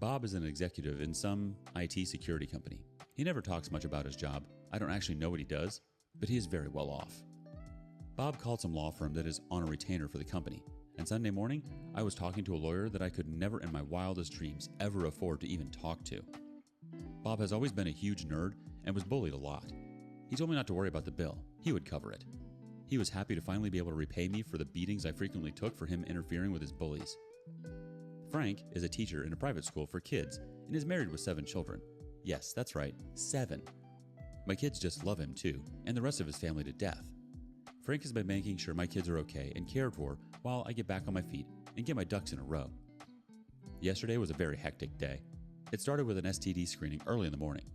Bob is an executive in some IT security company. He never talks much about his job. I don't actually know what he does, but he is very well off. Bob called some law firm that is on a retainer for the company, and Sunday morning, I was talking to a lawyer that I could never in my wildest dreams ever afford to even talk to. Bob has always been a huge nerd and was bullied a lot. He told me not to worry about the bill. He would cover it. He was happy to finally be able to repay me for the beatings I frequently took for him interfering with his bullies. Frank is a teacher in a private school for kids and is married with 7 children. Yes, that's right, 7. My kids just love him too, and the rest of his family to death. Frank has been making sure my kids are okay and cared for while I get back on my feet and get my ducks in a row. Yesterday was a very hectic day. It started with an STD screening early in the morning.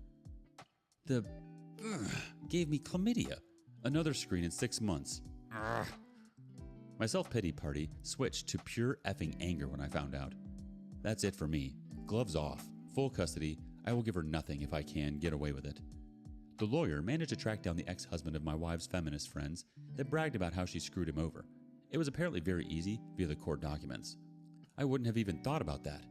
Gave me chlamydia. Another screen in 6 months. My self-pity party switched to pure effing anger when I found out. That's it for me. Gloves off. Full custody. I will give her nothing if I can get away with it. The lawyer managed to track down the ex-husband of my wife's feminist friends that bragged about how she screwed him over. It was apparently very easy via the court documents. I wouldn't have even thought about that.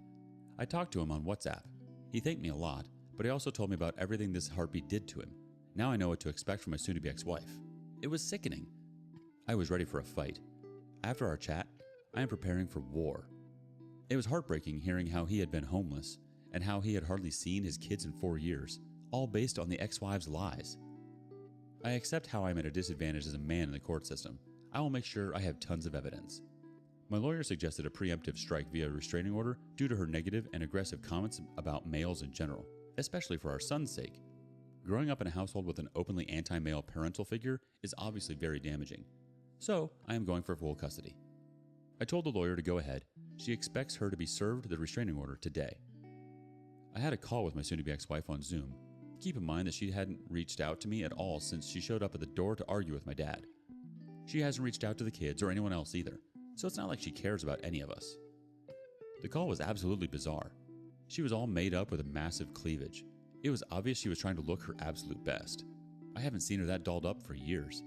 I talked to him on WhatsApp. He thanked me a lot, but he also told me about everything this heartbeat did to him. Now I know what to expect from my soon-to-be ex-wife. It was sickening. I was ready for a fight. After our chat, I am preparing for war. It was heartbreaking hearing how he had been homeless and how he had hardly seen his kids in 4 years, all based on the ex-wife's lies. I accept how I am at a disadvantage as a man in the court system. I will make sure I have tons of evidence. My lawyer suggested a preemptive strike via restraining order due to her negative and aggressive comments about males in general, especially for our son's sake. Growing up in a household with an openly anti-male parental figure is obviously very damaging. So, I am going for full custody. I told the lawyer to go ahead. She expects her to be served the restraining order today. I had a call with my soon-to-be ex-wife on Zoom. Keep in mind that she hadn't reached out to me at all since she showed up at the door to argue with my dad. She hasn't reached out to the kids or anyone else either, so it's not like she cares about any of us. The call was absolutely bizarre. She was all made up with a massive cleavage. It was obvious she was trying to look her absolute best. I haven't seen her that dolled up for years.